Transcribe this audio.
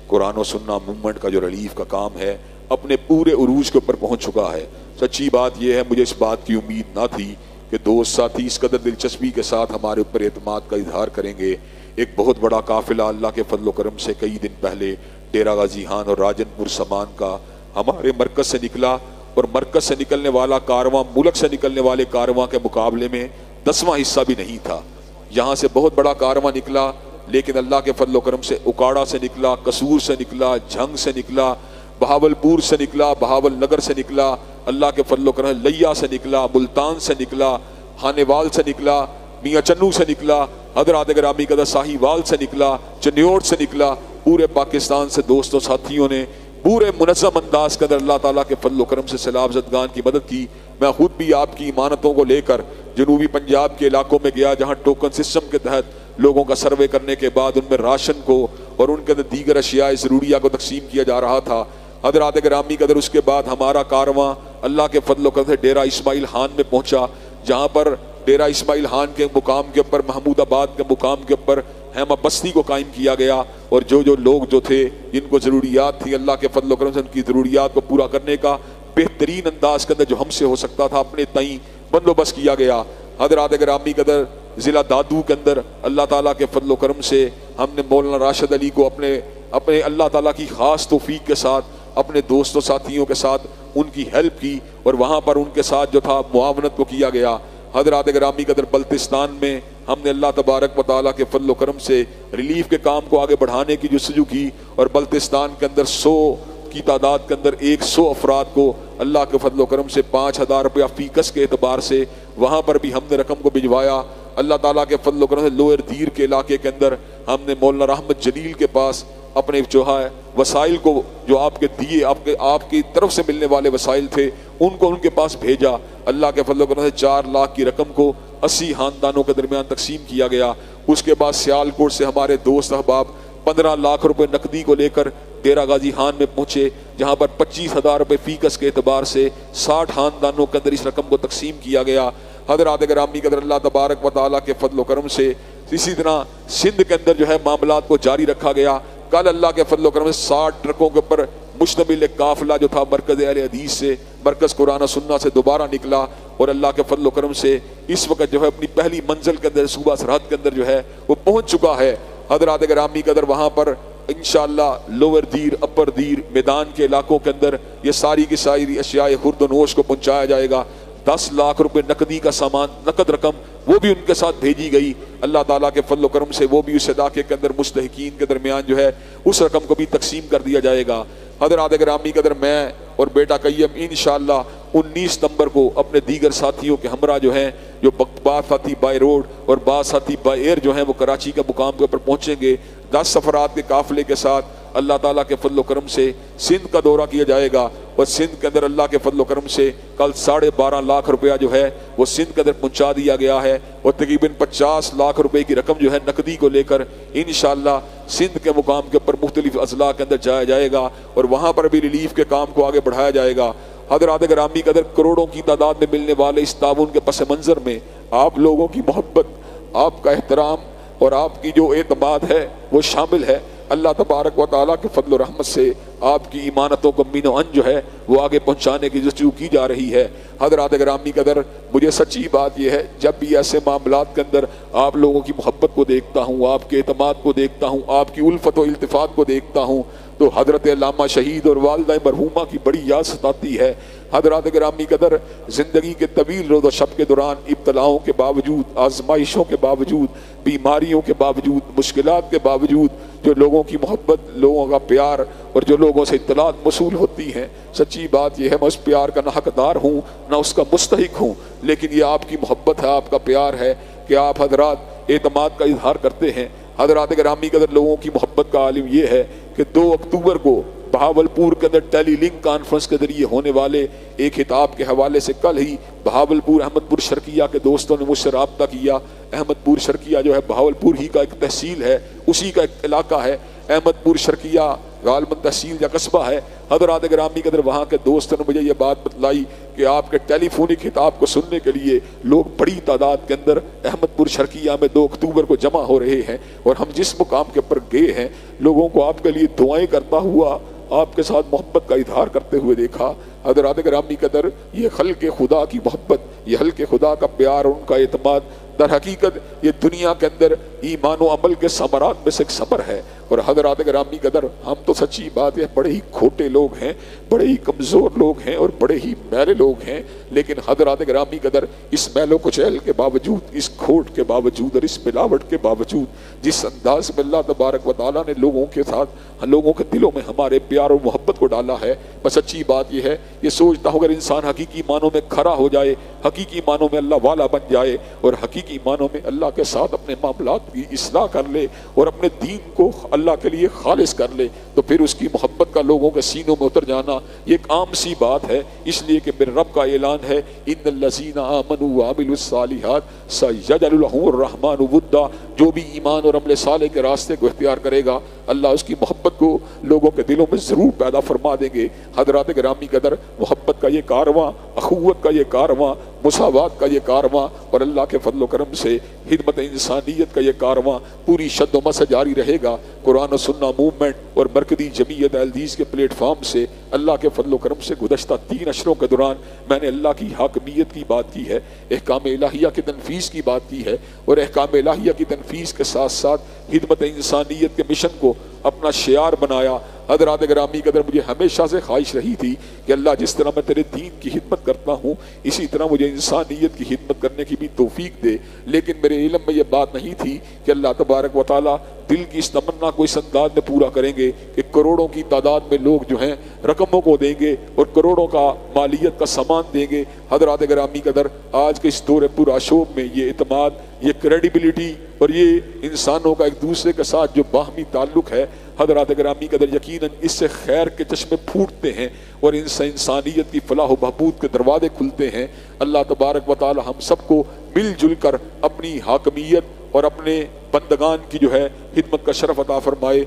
قرآن و سنہ موومنٹ کا جو ریلیف کا کام ہے اپنے پورے عروج کے اوپر پہنچ چکا ہے۔ سچی بات یہ ہے مجھے اس بات کی امید نہ تھی کہ دوست ساتھی اس قدر دلچسپی کے ساتھ ہمارے اوپر اعتماد کا اظہار کریں گے۔ ایک بہت بڑا قافلہ اللہ کے فضل و کرم سے کئی دن پہلے ڈیرہ غازی خان اور راجن پور سمان کا ہمارے مرکز سے نکلا، اور مرکز سے نکلنے والا کارواں ملک سے نکلنے والے کارواں کے مقابلے میں 10واں حصہ بھی نہیں تھا۔ یہاں سے بہت بڑا کارواں نکلا، لیکن اللہ کے فضل و کرم سے اکاڑا سے نکلا، قصور سے نکلا، جھنگ سے نکلا، بہاولپور سے نکلا، بہاول نگر سے نکلا، اللہ کے فضل و کرم لیا سے نکلا، ملتان سے نکلا، خانیوال سے نکلا، میاں چنو سے نکلا، حضرات گرامی قدر ساہیوال سے نکلا، چنیوٹ سے نکلا۔ پورے پاکستان سے دوستوں ساتھیوں نے پورے منظم انداز کے اندر اللہ تعالیٰ کے فضل و کرم سے سیلاب زدگان کی مدد کی۔ میں خود بھی آپ کی امانتوں کو لے کر جنوبی پنجاب کے علاقوں میں گیا، جہاں ٹوکن سسٹم کے تحت لوگوں کا سروے کرنے کے بعد ان میں راشن کو اور ان کے اندر دیگر اشیاء ضروریہ کو تقسیم کیا جا رہا تھا۔ حضرات گرامی قدر اس کے بعد ہمارا کارواں اللہ کے فضل و کرم سے ڈیرہ اسماعیل خان میں پہنچا، جہاں پر ڈیرہ اسماعیل خان کے مقام کے اوپر، محمود آباد کے مقام کے اوپر خیمہ بستی کو قائم کیا گیا، اور جو لوگ جو تھے جن کو ضروریات تھی اللہ کے فضل و کرم سے ان کی ضروریات کو پورا کرنے کا بہترین انداز کے اندر جو ہم سے ہو سکتا تھا اپنے تئیں بندوبست کیا گیا۔ حضرات گرامی قدر ضلع دادو کے اندر اللہ تعالیٰ کے فضل و کرم سے ہم نے مولانا راشد علی کو اپنے اللہ تعالیٰ کی خاص توفیق کے ساتھ اپنے دوستوں ساتھیوں کے ساتھ ان کی ہیلپ کی، اور وہاں پر ان کے ساتھ جو تھا معاونت کو کیا گیا۔ حضرات گرامی قدر بلتستان میں ہم نے اللہ تبارک و تعالیٰ کے فضل و کرم سے ریلیف کے کام کو آگے بڑھانے کی جستجو کی، اور بلتستان کے اندر 100 کی تعداد کے اندر 100 افراد کو اللہ کے فضل و کرم سے 5000 روپیہ فی کس کے اعتبار سے وہاں پر بھی ہم نے رقم کو بھجوایا۔ اللہ تعالیٰ کے فضل و کرم سے لوئر دیر کے علاقے کے اندر ہم نے مولانا رحمت جلیل کے پاس اپنے جو ہے وسائل کو جو آپ کے دیے آپ کی طرف سے ملنے والے وسائل تھے ان کو ان کے پاس بھیجا۔ اللہ کے فضل و کرم سے 4 لاکھ کی رقم کو 80 خاندانوں کے درمیان تقسیم کیا گیا۔ اس کے بعد سیالکوٹ سے ہمارے دوست احباب 15 لاکھ روپے نقدی کو لے کر ڈیرہ غازی خان میں پہنچے، جہاں پر 25,000 روپے فی کس کے اعتبار سے 60 خاندانوں کے اندر اس رقم کو تقسیم کیا گیا۔ حضرات گرامی قدر اللہ تبارک و تعالیٰ کے فضل و کرم سے اسی طرح سندھ کے اندر جو ہے معاملات کو جاری رکھا گیا۔ کل اللہ کے فضل و کرم سے 60 ٹرکوں کے اوپر مشتمل ایک قافلہ جو تھا مرکز اہل حدیث سے، مرکز قرآن و سنہ سے دوبارہ نکلا، اور اللہ کے فضل و کرم سے اس وقت جو ہے اپنی پہلی منزل کے اندر صوبہ سرحد کے اندر جو ہے وہ پہنچ چکا ہے۔ حضرات گرامی قدر وہاں پر انشاءاللہ لوور دیر، اپر دیر، میدان کے علاقوں کے اندر یہ ساری کی ساری اشیاء خرد و نوش کو پہنچایا جائے گا۔ 10 لاکھ روپے نقدی کا سامان، نقد رقم وہ بھی ان کے ساتھ بھیجی گئی۔ اللہ تعالیٰ کے فضل و کرم سے وہ بھی اس علاقے کے اندر مستحقین کے درمیان جو ہے اس رقم کو بھی تقسیم کر دیا جائے گا۔ حضرات گرامی قدر میں اور بیٹا قیم انشاءاللہ 19 نومبر کو اپنے دیگر ساتھیوں کے ہمراہ جو ہیں، جو بعض ساتھی بائی روڈ اور بعض ساتھی بائی ایئر جو ہیں وہ کراچی کے مقام کے اوپر پہنچیں گے۔ 10 افراد کے قافلے کے ساتھ اللہ تعالیٰ کے فضل و کرم سے سندھ کا دورہ کیا جائے گا، اور سندھ کے اندر اللہ کے فضل و کرم سے کل 12.5 لاکھ روپیہ جو ہے وہ سندھ کے اندر پہنچا دیا گیا ہے، اور تقریباً 50 لاکھ روپے کی رقم جو ہے نقدی کو لے کر انشاءاللہ سندھ کے مقام کے اوپر مختلف اضلاع کے اندر جایا جائے گا، اور وہاں پر بھی ریلیف کے کام کو آگے بڑھایا جائے گا۔ حضرات گرامی قدر کروڑوں کی تعداد میں ملنے والے اس تعاون کے پس منظر میں آپ لوگوں کی محبت، آپ کا احترام اور آپ کی جو اعتماد ہے وہ شامل ہے۔ اللہ تبارک و تعالیٰ کے فضل و رحمت سے آپ کی ایمانتوں کو من و ان جو ہے وہ آگے پہنچانے کی جستجو کی جا رہی ہے۔ حضرات گرامی قدر مجھے سچی بات یہ ہے، جب بھی ایسے معاملات کے اندر آپ لوگوں کی محبت کو دیکھتا ہوں، آپ کے اعتماد کو دیکھتا ہوں، آپ کی الفت و التفات کو دیکھتا ہوں، تو حضرت علامہ شہید اور والدہ مرحومہ کی بڑی یاد ستاتی ہے۔ حضرات گرامی قدر زندگی کے طویل روز و شب کے دوران ابتلاؤں کے باوجود، آزمائشوں کے باوجود، بیماریوں کے باوجود، مشکلات کے باوجود جو لوگوں کی محبت، لوگوں کا پیار اور جو لوگوں سے اطلاعات موصول ہوتی ہیں، سچی بات یہ ہے میں اس پیار کا نہ حقدار ہوں نہ اس کا مستحق ہوں، لیکن یہ آپ کی محبت ہے، آپ کا پیار ہے کہ آپ حضرات اعتماد کا اظہار کرتے ہیں۔ حضرات گرامی قدر لوگوں کی محبت کا عالم یہ ہے کہ 2 اکتوبر کو بہاولپور کے اندر ٹیلی لنک کانفرنس کے ذریعے ہونے والے ایک خطاب کے حوالے سے کل ہی بہاولپور احمد پور شرقیہ کے دوستوں نے مجھ سے رابطہ کیا۔ احمد پور شرقیہ جو ہے بہاولپور ہی کا ایک تحصیل ہے، اسی کا ایک علاقہ ہے احمد پور شرقیہ غالباً تحصیل یا قصبہ ہے۔ حضرات گرامی قدر وہاں کے دوستوں نے مجھے یہ بات بتلائی کہ آپ کے ٹیلی فونک خطاب کو سننے کے لیے لوگ بڑی تعداد کے اندر احمد پور شرقیہ میں 2 اکتوبر کو جمع ہو رہے ہیں، اور ہم جس مقام کے اوپر گئے ہیں لوگوں کو آپ کے لیے دعائیں کرتا ہوا، آپ کے ساتھ محبت کا اظہار کرتے ہوئے دیکھا۔ حضرات گرامی قدر یہ خلق خدا کی محبت، یہ خلق خدا کا پیار اور ان کا اعتماد در حقیقت یہ دنیا کے اندر ایمان و عمل کے ثمرات میں سے ایک ثمر ہے۔ اور حضرات گرامی قدر ہم تو سچی بات ہے بڑے ہی کھوٹے لوگ ہیں، بڑے ہی کمزور لوگ ہیں اور بڑے ہی میلے لوگ ہیں، لیکن حضرات گرامی قدر اس میل و کچیل کے باوجود، اس کھوٹ کے باوجود اور اس ملاوٹ کے باوجود جس انداز میں اللہ تبارک و تعالیٰ نے لوگوں کے ساتھ، لوگوں کے دلوں میں ہمارے پیار اور محبت کو ڈالا ہے، بس سچی بات یہ ہے، یہ سوچتا ہوں اگر انسان حقیقی معنوں میں کھڑا ہو جائے، حقیقی معنوں میں اللہ والا بن جائے اور حقیقی معنوں میں اللہ کے ساتھ اپنے معاملات کی اصلاح کر لے اور اپنے دین کو اللہ کے لیے خالص کر لے، تو پھر اس کی محبت کا لوگوں کے سینوں میں اتر جانا یہ ایک عام سی بات ہے۔ اس لیے کہ میرے رب کا اعلان ہے ان الذین آمنوا وعملوا الصالحات سیجعل لهم الرحمن ودا، جو بھی ایمان اور عمل صالح کے راستے کو اختیار کرے گا اللہ اس کی محبت کو لوگوں کے دلوں میں ضرور پیدا فرما دیں گے۔ حضرات گرامی قدر محبت کا یہ کارواں، اخوت کا یہ کارواں، مساوات کا یہ کارواں اور اللہ کے فضل و کرم سے خدمت انسانیت کا یہ کارواں پوری شد و مس جاری رہے گا۔ قرآن و سنہ موومنٹ اور مرکزی جمعیت اہل حدیث کے پلیٹ فارم سے اللہ کے فضل و کرم سے گزشتہ 3 اشروں کے دوران میں نے اللہ کی حاکمیت کی بات کی ہے، احکام الہیہ کی تنفیذ کی بات کی ہے، اور احکام الہیہ کی تنفیذ کے ساتھ ساتھ خدمت انسانیت کے مشن کو اپنا شعار بنایا۔ حضرات گرامی قدر مجھے ہمیشہ سے خواہش رہی تھی کہ اللہ جس طرح میں تیرے دین کی خدمت کرتا ہوں اسی طرح مجھے انسانیت کی خدمت کرنے کی بھی توفیق دے، لیکن میرے علم میں یہ بات نہیں تھی کہ اللہ تبارک و تعالیٰ دل کی اس تمنا کو اس انداز میں پورا کریں گے کہ کروڑوں کی تعداد میں لوگ جو ہیں رقموں کو دیں گے اور کروڑوں کا مالیت کا سامان دیں گے۔ حضرات گرامی قدر آج کے اس دور پرآشوب میں یہ اعتماد، یہ کریڈیبلٹی اور یہ انسانوں کا ایک دوسرے کے ساتھ جو باہمی تعلق ہے، حضرات گرامی قدر یقیناً اس سے خیر کے چشمے پھوٹتے ہیں اور ان سے انسانیت کی فلاح و بہبود کے دروازے کھلتے ہیں۔ اللہ تبارک و تعالی ہم سب کو مل جل کر اپنی حاکمیت اور اپنے بندگان کی جو ہے خدمت کا شرف عطا فرمائے۔